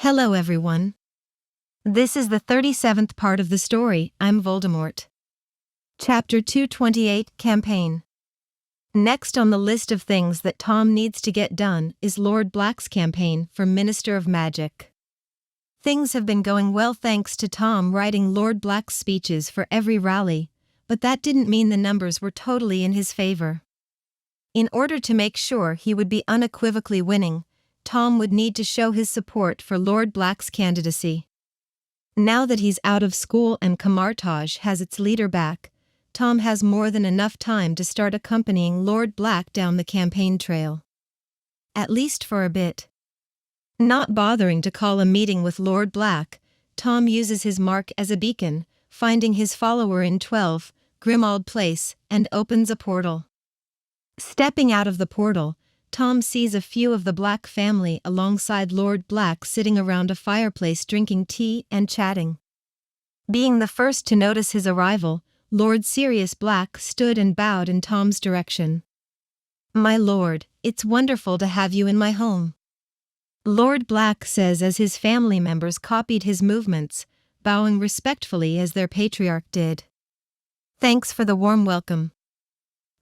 Hello everyone. This is the 37th part of the story, I'm Vōldēmōrt. Chapter 228, Campaign. Next on the list of things that Tom needs to get done is Lord Black's campaign for Minister of Magic. Things have been going well thanks to Tom writing Lord Black's speeches for every rally, but that didn't mean the numbers were totally in his favor. In order to make sure he would be unequivocally winning, Tom would need to show his support for Lord Black's candidacy. Now that he's out of school and Hogwarts has its leader back, Tom has more than enough time to start accompanying Lord Black down the campaign trail. At least for a bit. Not bothering to call a meeting with Lord Black, Tom uses his mark as a beacon, finding his follower in 12, Grimmauld Place, and opens a portal. Stepping out of the portal, Tom sees a few of the Black family alongside Lord Black sitting around a fireplace drinking tea and chatting. Being the first to notice his arrival, Lord Sirius Black stood and bowed in Tom's direction. "My lord, it's wonderful to have you in my home," Lord Black says as his family members copied his movements, bowing respectfully as their patriarch did. "Thanks for the warm welcome."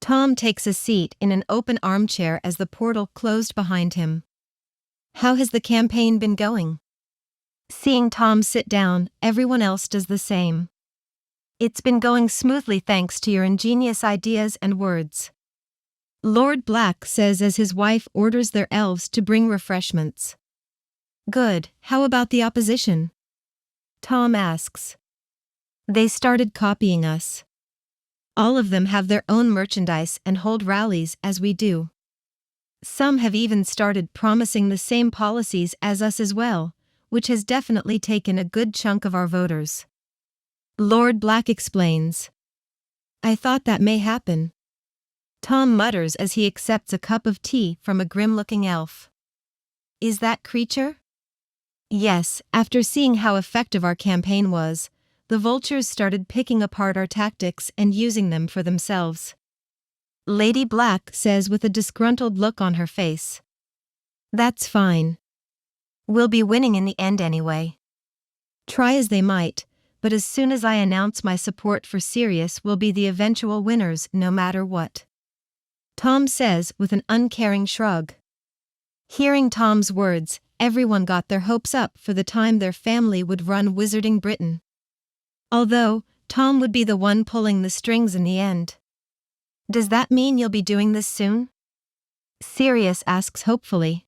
Tom takes a seat in an open armchair as the portal closed behind him. "How has the campaign been going?" Seeing Tom sit down, everyone else does the same. "It's been going smoothly thanks to your ingenious ideas and words," Lord Black says as his wife orders their elves to bring refreshments. "Good, how about the opposition?" Tom asks. "They started copying us. All of them have their own merchandise and hold rallies as we do. Some have even started promising the same policies as us as well, which has definitely taken a good chunk of our voters," Lord Black explains. "I thought that may happen," Tom mutters as he accepts a cup of tea from a grim-looking elf. "Is that creature?" "Yes, after seeing how effective our campaign was, the vultures started picking apart our tactics and using them for themselves," Lady Black says with a disgruntled look on her face. "That's fine. We'll be winning in the end anyway. Try as they might, but as soon as I announce my support for Sirius, we'll be the eventual winners no matter what," Tom says with an uncaring shrug. Hearing Tom's words, everyone got their hopes up for the time their family would run Wizarding Britain. Although, Tom would be the one pulling the strings in the end. "Does that mean you'll be doing this soon?" Sirius asks hopefully.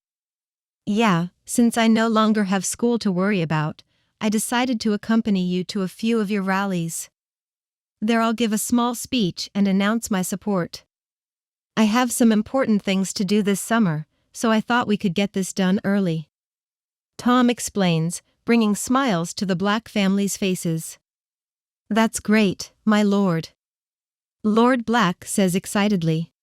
"Yeah, since I no longer have school to worry about, I decided to accompany you to a few of your rallies. There I'll give a small speech and announce my support. I have some important things to do this summer, so I thought we could get this done early," Tom explains, bringing smiles to the Black family's faces. "That's great, my lord," Lord Black says excitedly.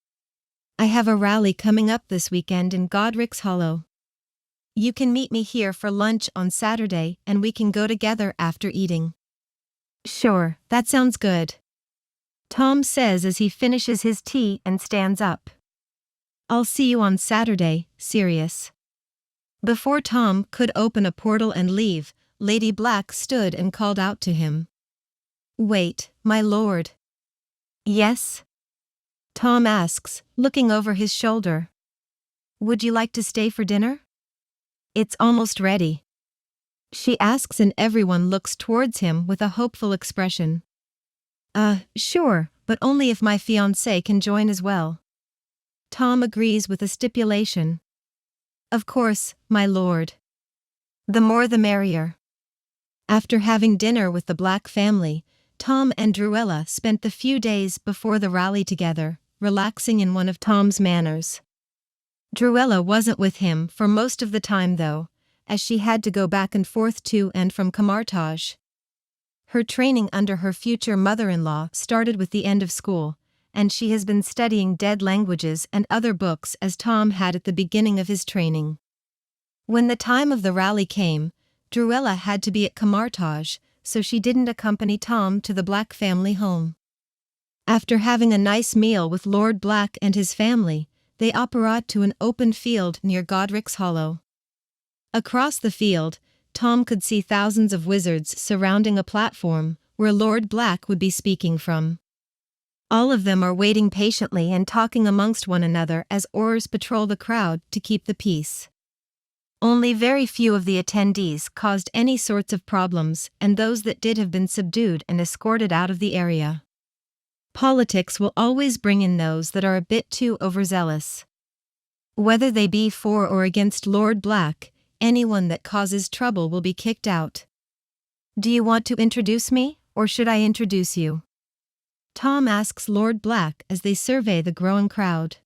"I have a rally coming up this weekend in Godric's Hollow. You can meet me here for lunch on Saturday and we can go together after eating." "Sure, that sounds good," Tom says as he finishes his tea and stands up. "I'll see you on Saturday, Sirius." Before Tom could open a portal and leave, Lady Black stood and called out to him. "Wait, my lord." "Yes?" Tom asks, looking over his shoulder. "Would you like to stay for dinner? It's almost ready," she asks, and everyone looks towards him with a hopeful expression. Sure, but only if my fiancé can join as well." Tom agrees with a stipulation. "Of course, my lord. The more the merrier." After having dinner with the Black family, Tom and Druella spent the few days before the rally together, relaxing in one of Tom's manors. Druella wasn't with him for most of the time though, as she had to go back and forth to and from Hogwarts. Her training under her future mother-in-law started with the end of school, and she has been studying dead languages and other books as Tom had at the beginning of his training. When the time of the rally came, Druella had to be at Hogwarts, so she didn't accompany Tom to the Black family home. After having a nice meal with Lord Black and his family, they apparat to an open field near Godric's Hollow. Across the field, Tom could see thousands of wizards surrounding a platform where Lord Black would be speaking from. All of them are waiting patiently and talking amongst one another as Aurors patrol the crowd to keep the peace. Only very few of the attendees caused any sorts of problems, and those that did have been subdued and escorted out of the area. Politics will always bring in those that are a bit too overzealous. Whether they be for or against Lord Black, anyone that causes trouble will be kicked out. Do you want to introduce me, or should I introduce you? Tom asks Lord Black as they survey the growing crowd.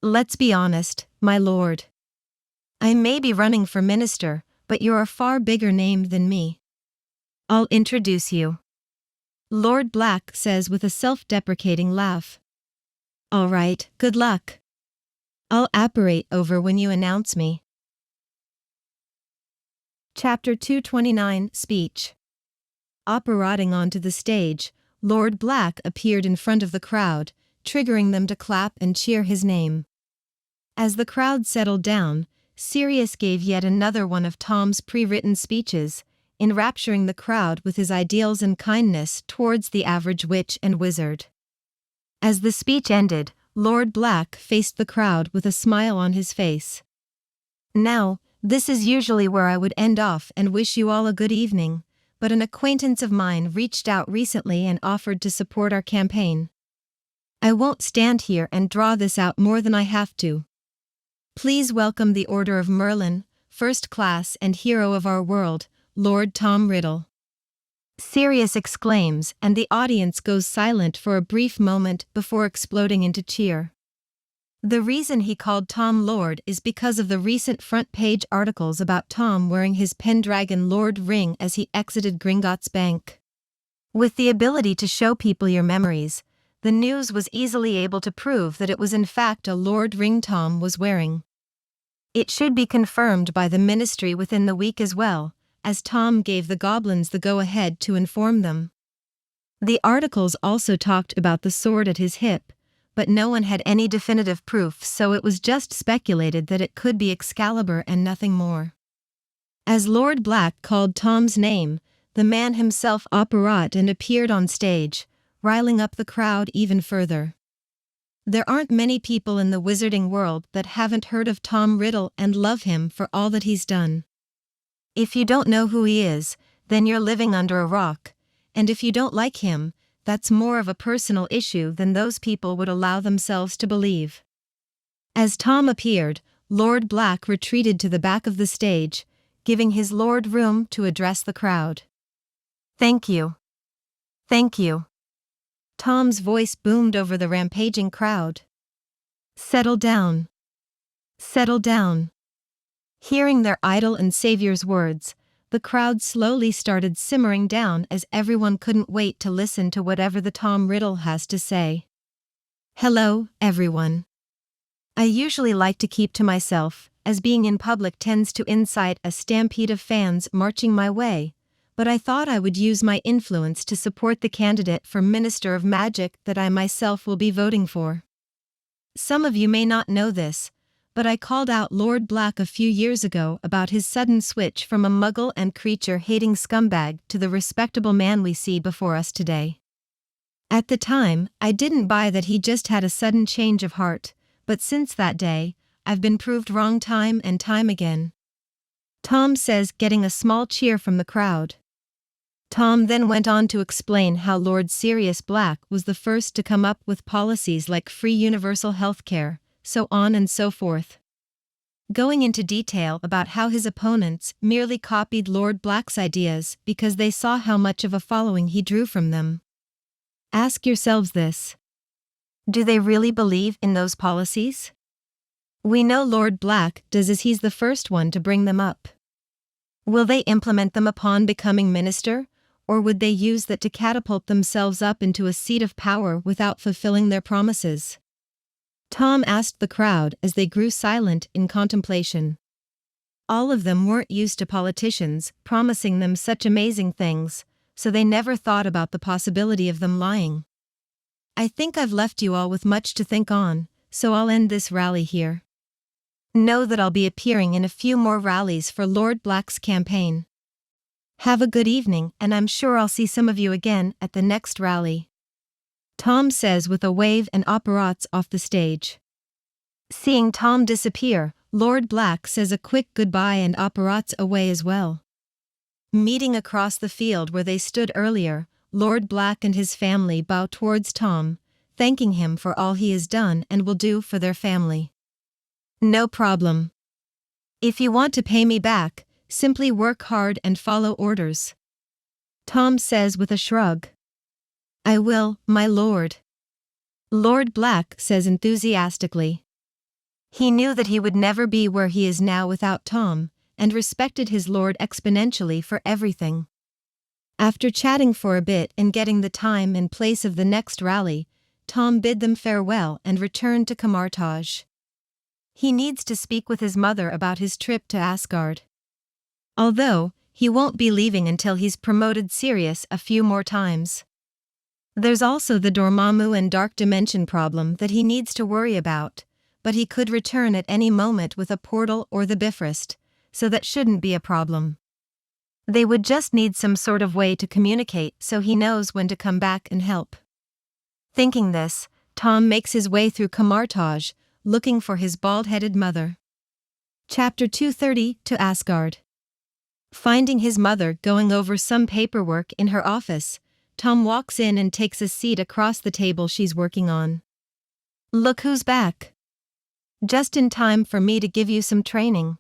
Let's be honest, my lord. I may be running for minister, but you're a far bigger name than me. I'll introduce you. Lord Black says with a self-deprecating laugh. All right, good luck. I'll apparate over when you announce me. Chapter 229 Speech. Apparating onto the stage, Lord Black appeared in front of the crowd, triggering them to clap and cheer his name. As the crowd settled down, Sirius gave yet another one of Tom's pre-written speeches, enrapturing the crowd with his ideals and kindness towards the average witch and wizard. As the speech ended, Lord Black faced the crowd with a smile on his face. Now, this is usually where I would end off and wish you all a good evening, but an acquaintance of mine reached out recently and offered to support our campaign. I won't stand here and draw this out more than I have to. Please welcome the Order of Merlin, first class and hero of our world, Lord Tom Riddle. Sirius exclaims, and the audience goes silent for a brief moment before exploding into cheer. The reason he called Tom Lord is because of the recent front-page articles about Tom wearing his Pendragon Lord ring as he exited Gringotts Bank. With the ability to show people your memories, the news was easily able to prove that it was in fact a Lord ring Tom was wearing. It should be confirmed by the ministry within the week as well, as Tom gave the goblins the go-ahead to inform them. The articles also talked about the sword at his hip, but no one had any definitive proof, so it was just speculated that it could be Excalibur and nothing more. As Lord Black called Tom's name, the man himself apparat and appeared on stage, riling up the crowd even further. There aren't many people in the wizarding world that haven't heard of Tom Riddle and love him for all that he's done. If you don't know who he is, then you're living under a rock, and if you don't like him, that's more of a personal issue than those people would allow themselves to believe. As Tom appeared, Lord Black retreated to the back of the stage, giving his lord room to address the crowd. Thank you. Thank you. Tom's voice boomed over the rampaging crowd. Settle down. Settle down. Hearing their idol and savior's words, the crowd slowly started simmering down as everyone couldn't wait to listen to whatever the Tom Riddle has to say. Hello, everyone. I usually like to keep to myself, as being in public tends to incite a stampede of fans marching my way, but I thought I would use my influence to support the candidate for Minister of Magic that I myself will be voting for. Some of you may not know this, but I called out Lord Black a few years ago about his sudden switch from a muggle and creature-hating scumbag to the respectable man we see before us today. At the time, I didn't buy that he just had a sudden change of heart, but since that day, I've been proved wrong time and time again. Tom says, getting a small cheer from the crowd. Tom then went on to explain how Lord Sirius Black was the first to come up with policies like free universal health care, so on and so forth. Going into detail about how his opponents merely copied Lord Black's ideas because they saw how much of a following he drew from them. Ask yourselves this. Do they really believe in those policies? We know Lord Black does, as he's the first one to bring them up. Will they implement them upon becoming minister, or would they use that to catapult themselves up into a seat of power without fulfilling their promises? Tom asked the crowd as they grew silent in contemplation. All of them weren't used to politicians promising them such amazing things, so they never thought about the possibility of them lying. I think I've left you all with much to think on, so I'll end this rally here. Know that I'll be appearing in a few more rallies for Lord Black's campaign. Have a good evening, and I'm sure I'll see some of you again at the next rally," Tom says with a wave and operates off the stage. Seeing Tom disappear, Lord Black says a quick goodbye and operates away as well. Meeting across the field where they stood earlier, Lord Black and his family bow towards Tom, thanking him for all he has done and will do for their family. "No problem. If you want to pay me back, simply work hard and follow orders," Tom says with a shrug. "I will, my lord," Lord Black says enthusiastically. He knew that he would never be where he is now without Tom, and respected his lord exponentially for everything. After chatting for a bit and getting the time and place of the next rally, Tom bid them farewell and returned to Kamar-Taj. He needs to speak with his mother about his trip to Asgard. Although, he won't be leaving until he's promoted Sirius a few more times. There's also the Dormammu and Dark Dimension problem that he needs to worry about, but he could return at any moment with a portal or the Bifrost, so that shouldn't be a problem. They would just need some sort of way to communicate so he knows when to come back and help. Thinking this, Tom makes his way through Kamar-Taj, looking for his bald-headed mother. Chapter 230 to Asgard. Finding his mother going over some paperwork in her office, Tom walks in and takes a seat across the table she's working on. "Look who's back. Just in time for me to give you some training,"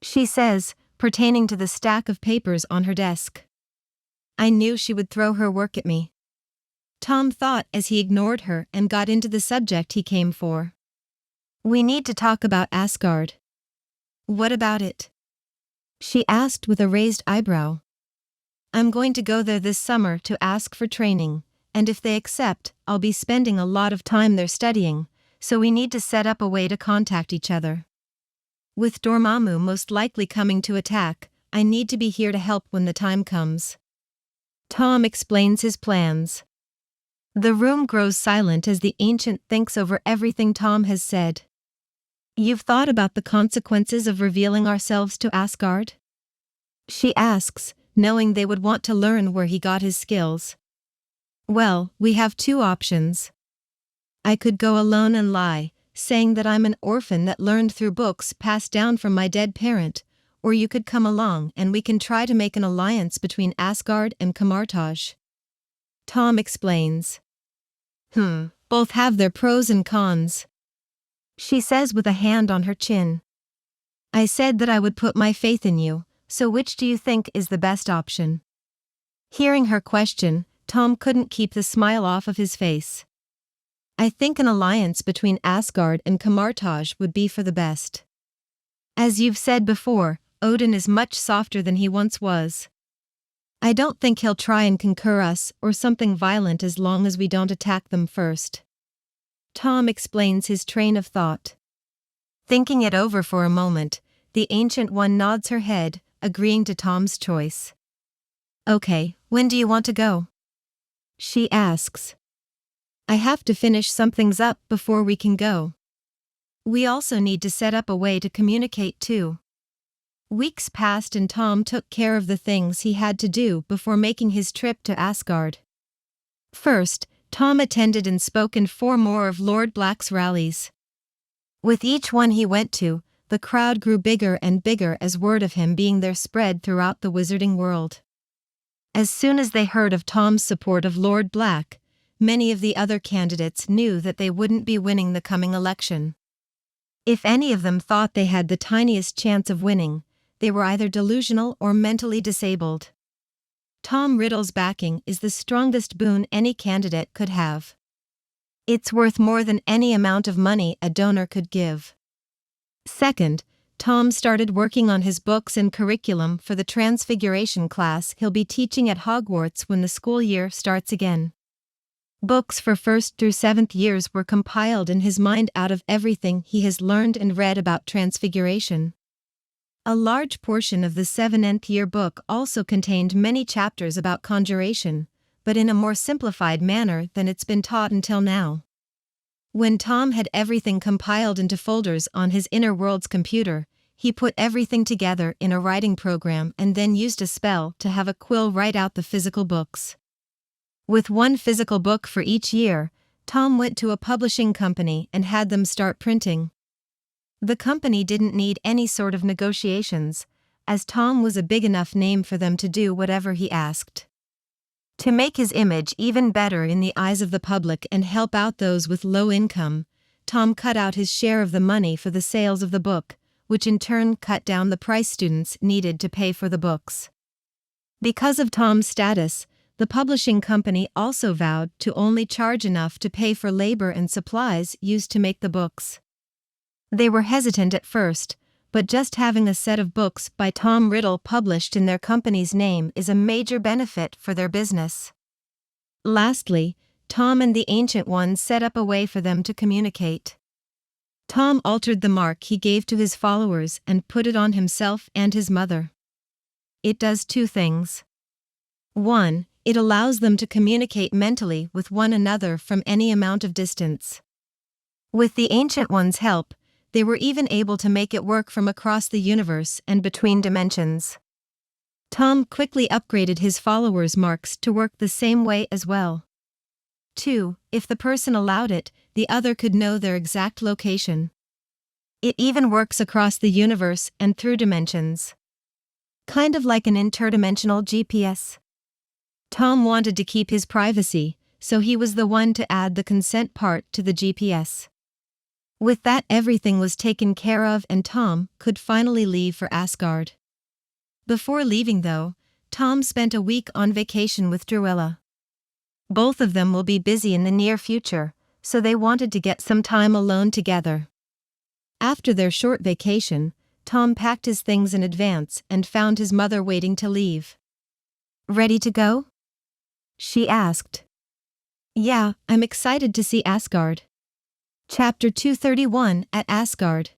she says, pertaining to the stack of papers on her desk. I knew she would throw her work at me, Tom thought as he ignored her and got into the subject he came for. "We need to talk about Asgard." "What about it?" she asked with a raised eyebrow. "I'm going to go there this summer to ask for training, and if they accept, I'll be spending a lot of time there studying, so we need to set up a way to contact each other. With Dormammu most likely coming to attack, I need to be here to help when the time comes." Tom explains his plans. The room grows silent as the ancient thinks over everything Tom has said. "You've thought about the consequences of revealing ourselves to Asgard?" she asks, knowing they would want to learn where he got his skills. "Well, we have two options. I could go alone and lie, saying that I'm an orphan that learned through books passed down from my dead parent, or you could come along and we can try to make an alliance between Asgard and Kamar-Taj," Tom explains. Both have their pros and cons," she says with a hand on her chin. "I said that I would put my faith in you, so which do you think is the best option?" Hearing her question, Tom couldn't keep the smile off of his face. "I think an alliance between Asgard and Kamar-Taj would be for the best. As you've said before, Odin is much softer than he once was. I don't think he'll try and conquer us or something violent as long as we don't attack them first." Tom explains his train of thought. Thinking it over for a moment, the Ancient One nods her head, agreeing to Tom's choice. "Okay, when do you want to go?" she asks. "I have to finish some things up before we can go. We also need to set up a way to communicate too." Weeks passed and Tom took care of the things he had to do before making his trip to Asgard. First, Tom attended and spoke in 4 more of Lord Black's rallies. With each one he went to, the crowd grew bigger and bigger as word of him being there spread throughout the wizarding world. As soon as they heard of Tom's support of Lord Black, many of the other candidates knew that they wouldn't be winning the coming election. If any of them thought they had the tiniest chance of winning, they were either delusional or mentally disabled. Tom Riddle's backing is the strongest boon any candidate could have. It's worth more than any amount of money a donor could give. Second, Tom started working on his books and curriculum for the Transmigration class he'll be teaching at Hogwarts when the school year starts again. Books for 1st through 7th years were compiled in his mind out of everything he has learned and read about Transmigration. A large portion of the 7th year book also contained many chapters about conjuration, but in a more simplified manner than it's been taught until now. When Tom had everything compiled into folders on his inner world's computer, he put everything together in a writing program and then used a spell to have a quill write out the physical books. With one physical book for each year, Tom went to a publishing company and had them start printing. The company didn't need any sort of negotiations, as Tom was a big enough name for them to do whatever he asked. To make his image even better in the eyes of the public and help out those with low income, Tom cut out his share of the money for the sales of the book, which in turn cut down the price students needed to pay for the books. Because of Tom's status, the publishing company also vowed to only charge enough to pay for labor and supplies used to make the books. They were hesitant at first, but just having a set of books by Tom Riddle published in their company's name is a major benefit for their business. Lastly, Tom and the Ancient One set up a way for them to communicate. Tom altered the mark he gave to his followers and put it on himself and his mother. It does two things. 1. It allows them to communicate mentally with one another from any amount of distance. With the Ancient One's help, they were even able to make it work from across the universe and between dimensions. Tom quickly upgraded his followers' marks to work the same way as well. 2. If the person allowed it, the other could know their exact location. It even works across the universe and through dimensions. Kind of like an interdimensional GPS. Tom wanted to keep his privacy, so he was the one to add the consent part to the GPS. With that, everything was taken care of and Tom could finally leave for Asgard. Before leaving though, Tom spent a week on vacation with Druella. Both of them will be busy in the near future, so they wanted to get some time alone together. After their short vacation, Tom packed his things in advance and found his mother waiting to leave. "Ready to go?" she asked. "Yeah, I'm excited to see Asgard." Chapter 231 at Asgard.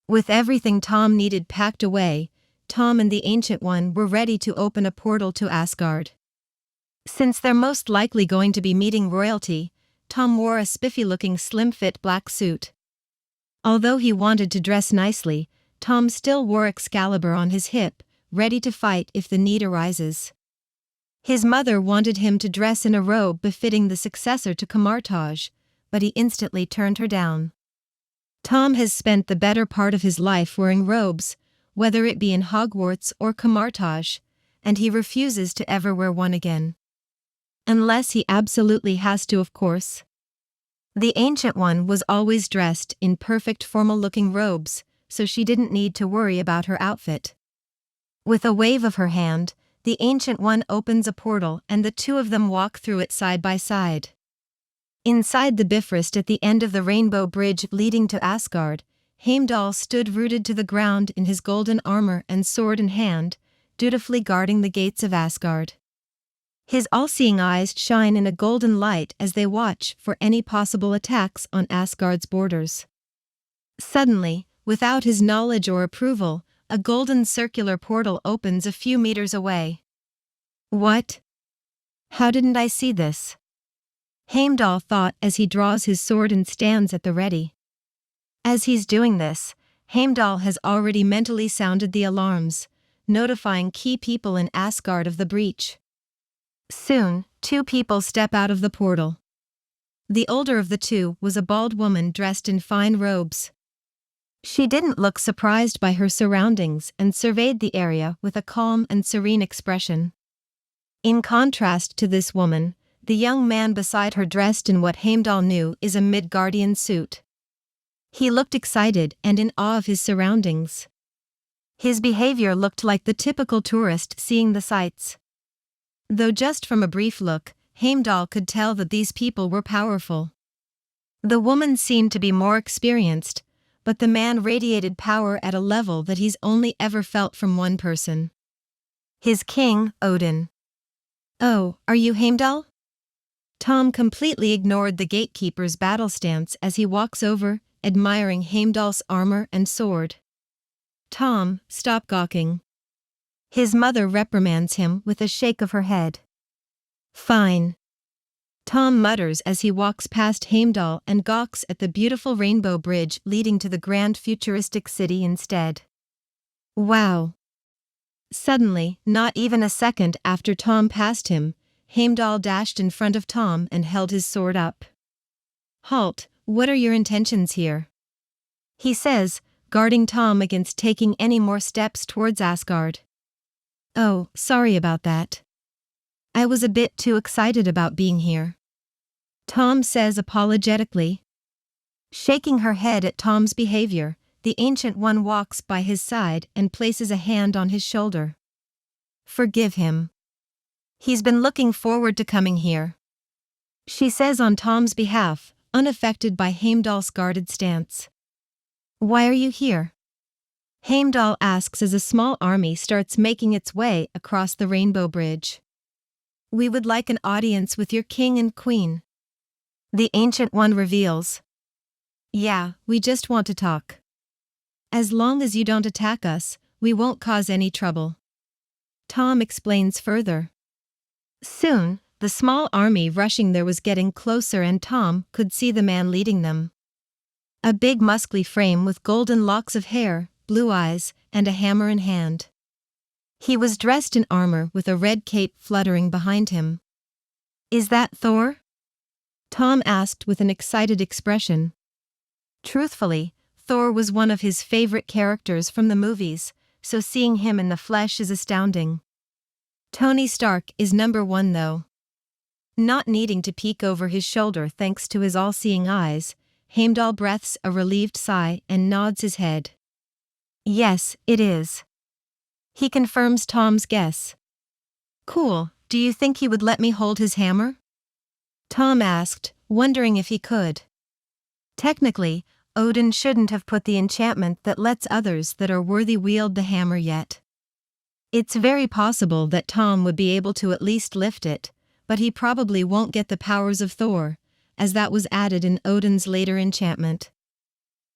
With everything Tom needed packed away, Tom and the Ancient One were ready to open a portal to Asgard. Since they're most likely going to be meeting royalty, Tom wore a spiffy-looking slim-fit black suit. Although he wanted to dress nicely, Tom still wore Excalibur on his hip, ready to fight if the need arises. His mother wanted him to dress in a robe befitting the successor to Camartage, but he instantly turned her down. Tom has spent the better part of his life wearing robes, whether it be in Hogwarts or Camartage, and he refuses to ever wear one again. Unless he absolutely has to, of course. The Ancient One was always dressed in perfect formal-looking robes, so she didn't need to worry about her outfit. With a wave of her hand, the Ancient One opens a portal and the two of them walk through it side by side. Inside the Bifrost at the end of the Rainbow Bridge leading to Asgard, Heimdall stood rooted to the ground in his golden armor and sword in hand, dutifully guarding the gates of Asgard. His all-seeing eyes shine in a golden light as they watch for any possible attacks on Asgard's borders. Suddenly, without his knowledge or approval, a golden circular portal opens a few meters away. What? How didn't I see this? Heimdall thought as he draws his sword and stands at the ready. As he's doing this, Heimdall has already mentally sounded the alarms, notifying key people in Asgard of the breach. Soon, two people step out of the portal. The older of the two was a bald woman dressed in fine robes. She didn't look surprised by her surroundings and surveyed the area with a calm and serene expression. In contrast to this woman, the young man beside her dressed in what Heimdall knew is a Midgardian suit. He looked excited and in awe of his surroundings. His behavior looked like the typical tourist seeing the sights. Though just from a brief look, Heimdall could tell that these people were powerful. The woman seemed to be more experienced, but the man radiated power at a level that he's only ever felt from one person. His king, Odin. "Oh, are you Heimdall?" Tom completely ignored the gatekeeper's battle stance as he walks over, admiring Heimdall's armor and sword. "Tom, stop gawking." His mother reprimands him with a shake of her head. "Fine. Tom mutters as he walks past Heimdall and gawks at the beautiful rainbow bridge leading to the grand futuristic city instead. Wow! Suddenly, not even a second after Tom passed him, Heimdall dashed in front of Tom and held his sword up. "Halt, what are your intentions here?" he says, guarding Tom against taking any more steps towards Asgard. "Oh, sorry about that. I was a bit too excited about being here," Tom says apologetically. Shaking her head at Tom's behavior, the Ancient One walks by his side and places a hand on his shoulder. "Forgive him. He's been looking forward to coming here," she says on Tom's behalf, unaffected by Heimdall's guarded stance. "Why are you here?" Heimdall asks as a small army starts making its way across the rainbow bridge. "We would like an audience with your king and queen," the Ancient One reveals. "Yeah, we just want to talk. As long as you don't attack us, we won't cause any trouble," Tom explains further. Soon, the small army rushing there was getting closer and Tom could see the man leading them. A big muscly frame with golden locks of hair, blue eyes, and a hammer in hand. He was dressed in armor with a red cape fluttering behind him. "Is that Thor?" Tom asked with an excited expression. Truthfully, Thor was one of his favorite characters from the movies, so seeing him in the flesh is astounding. Tony Stark is number one though. Not needing to peek over his shoulder thanks to his all-seeing eyes, Heimdall breathes a relieved sigh and nods his head. "Yes, it is." He confirms Tom's guess. "Cool, do you think he would let me hold his hammer?" Tom asked, wondering if he could. Technically, Odin shouldn't have put the enchantment that lets others that are worthy wield the hammer yet. It's very possible that Tom would be able to at least lift it, but he probably won't get the powers of Thor, as that was added in Odin's later enchantment.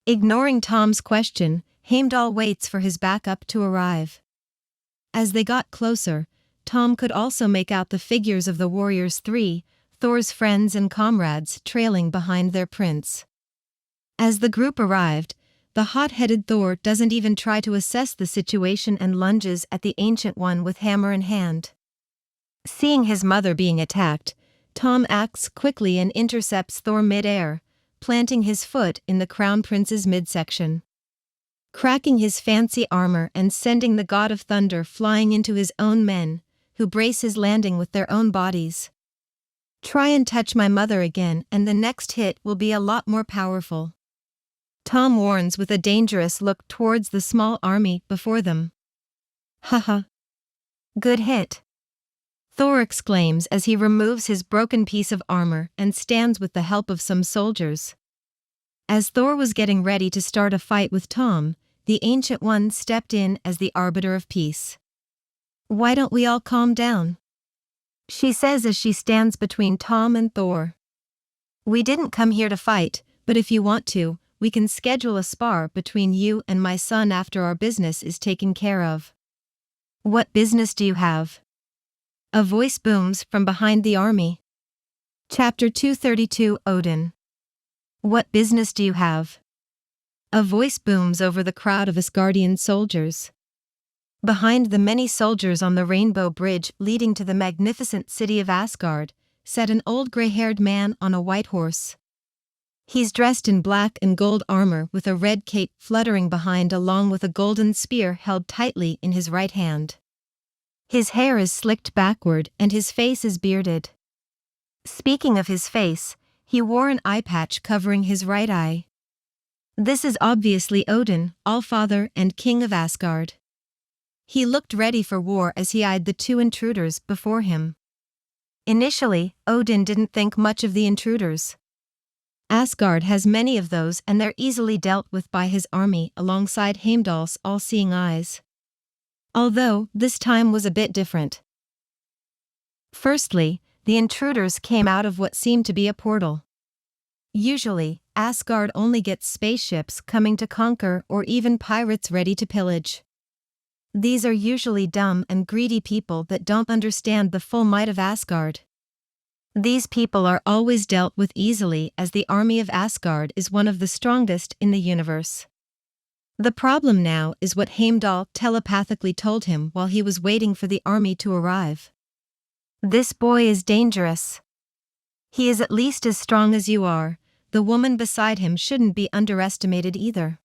Ignoring Tom's question, Heimdall waits for his backup to arrive. As they got closer, Tom could also make out the figures of the warriors three, Thor's friends and comrades, trailing behind their prince. As the group arrived, the hot-headed Thor doesn't even try to assess the situation and lunges at the Ancient One with hammer in hand. Seeing his mother being attacked, Tom acts quickly and intercepts Thor mid-air, planting his foot in the Crown Prince's midsection. Cracking his fancy armor and sending the God of Thunder flying into his own men, who brace his landing with their own bodies. "Try and touch my mother again and the next hit will be a lot more powerful," Tom warns with a dangerous look towards the small army before them. "Haha. Good hit," Thor exclaims as he removes his broken piece of armor and stands with the help of some soldiers. As Thor was getting ready to start a fight with Tom, the Ancient One stepped in as the arbiter of peace. "Why don't we all calm down?" she says as she stands between Tom and Thor. "We didn't come here to fight, but if you want to, we can schedule a spar between you and my son after our business is taken care of." "What business do you have?" a voice booms from behind the army. Chapter 232 Odin. "What business do you have?" a voice booms over the crowd of Asgardian soldiers. Behind the many soldiers on the rainbow bridge leading to the magnificent city of Asgard, sat an old gray-haired man on a white horse. He's dressed in black and gold armor with a red cape fluttering behind along with a golden spear held tightly in his right hand. His hair is slicked backward and his face is bearded. Speaking of his face, he wore an eye patch covering his right eye. This is obviously Odin, Allfather and King of Asgard. He looked ready for war as he eyed the two intruders before him. Initially, Odin didn't think much of the intruders. Asgard has many of those and they're easily dealt with by his army alongside Heimdall's all-seeing eyes. Although, this time was a bit different. Firstly, the intruders came out of what seemed to be a portal. Usually, Asgard only gets spaceships coming to conquer or even pirates ready to pillage. These are usually dumb and greedy people that don't understand the full might of Asgard. These people are always dealt with easily as the army of Asgard is one of the strongest in the universe. The problem now is what Heimdall telepathically told him while he was waiting for the army to arrive. This boy is dangerous. He is at least as strong as you are. The woman beside him shouldn't be underestimated either.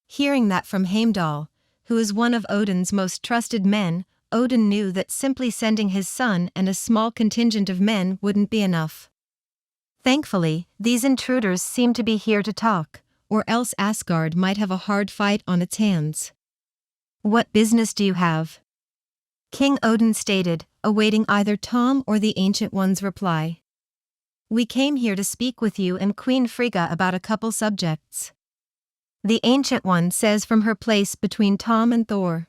Hearing that from Heimdall, who is one of Odin's most trusted men, Odin knew that simply sending his son and a small contingent of men wouldn't be enough. Thankfully, these intruders seem to be here to talk, or else Asgard might have a hard fight on its hands. What business do you have? King Odin stated, awaiting either Tom or the Ancient One's reply. We came here to speak with you and Queen Frigga about a couple subjects. The Ancient One says from her place between Tom and Thor.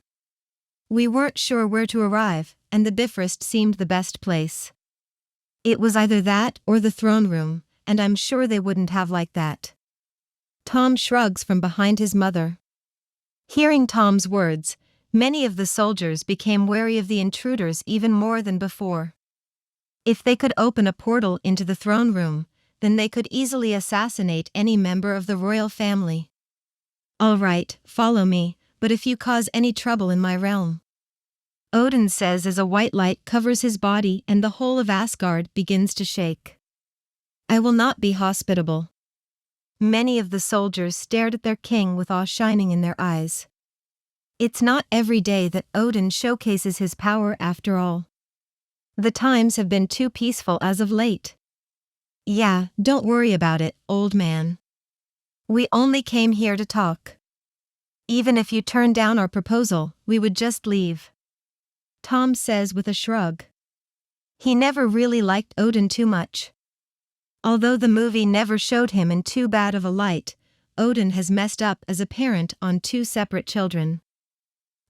We weren't sure where to arrive, and the Bifrost seemed the best place. It was either that or the throne room, and I'm sure they wouldn't have liked that. Tom shrugs from behind his mother. Hearing Tom's words, many of the soldiers became wary of the intruders even more than before. If they could open a portal into the throne room, then they could easily assassinate any member of the royal family. All right, follow me, but if you cause any trouble in my realm. Odin says as a white light covers his body and the whole of Asgard begins to shake. I will not be hospitable. Many of the soldiers stared at their king with awe shining in their eyes. It's not every day that Odin showcases his power after all. The times have been too peaceful as of late. Yeah, don't worry about it, old man. We only came here to talk. Even if you turn down our proposal, we would just leave. Tom says with a shrug. He never really liked Odin too much. Although the movie never showed him in too bad of a light, Odin has messed up as a parent on 2 separate children.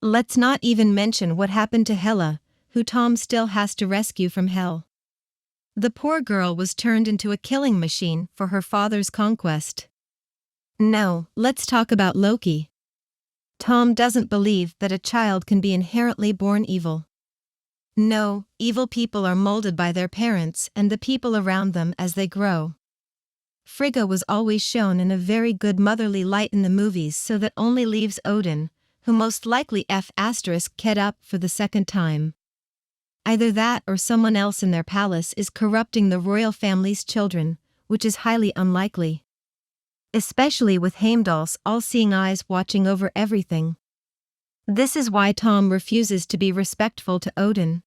Let's not even mention what happened to Hela, who Tom still has to rescue from hell. The poor girl was turned into a killing machine for her father's conquest. No, let's talk about Loki. Tom doesn't believe that a child can be inherently born evil. No, evil people are molded by their parents and the people around them as they grow. Frigga was always shown in a very good motherly light in the movies, so that only leaves Odin, who most likely F***ed up for the second time. Either that or someone else in their palace is corrupting the royal family's children, which is highly unlikely. Especially with Heimdall's all-seeing eyes watching over everything. This is why Tom refuses to be respectful to Odin.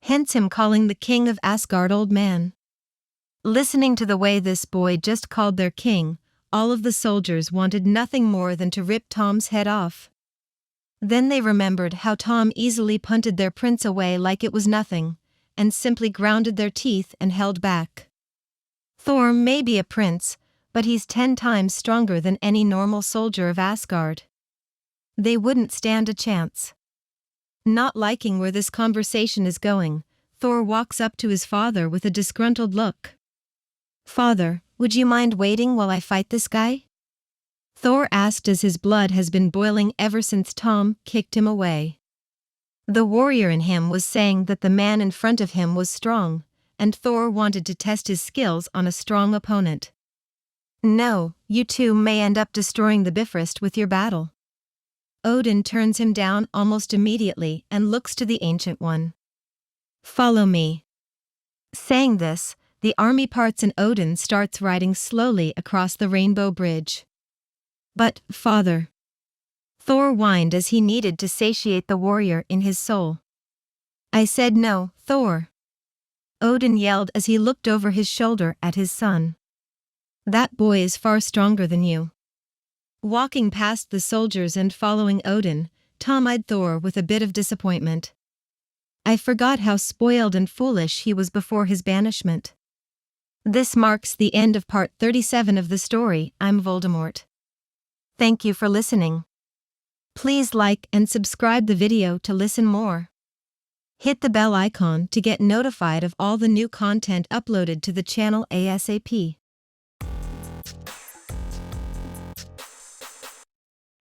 Hence him calling the king of Asgard old man. Listening to the way this boy just called their king, all of the soldiers wanted nothing more than to rip Tom's head off. Then they remembered how Tom easily punted their prince away like it was nothing, and simply grounded their teeth and held back. Thor may be a prince, but he's 10 times stronger than any normal soldier of Asgard. They wouldn't stand a chance. Not liking where this conversation is going, Thor walks up to his father with a disgruntled look. Father, would you mind waiting while I fight this guy? Thor asked as his blood has been boiling ever since Tom kicked him away. The warrior in him was saying that the man in front of him was strong, and Thor wanted to test his skills on a strong opponent. No, you two may end up destroying the Bifrost with your battle. Odin turns him down almost immediately and looks to the Ancient One. Follow me. Saying this, the army parts and Odin starts riding slowly across the Rainbow Bridge. But, father. Thor whined as he needed to satiate the warrior in his soul. I said no, Thor. Odin yelled as he looked over his shoulder at his son. That boy is far stronger than you. Walking past the soldiers and following Odin, Tom eyed Thor with a bit of disappointment. I forgot how spoiled and foolish he was before his banishment. This marks the end of part 37 of the story, I'm Vōldēmōrt. Thank you for listening. Please like and subscribe the video to listen more. Hit the bell icon to get notified of all the new content uploaded to the channel ASAP.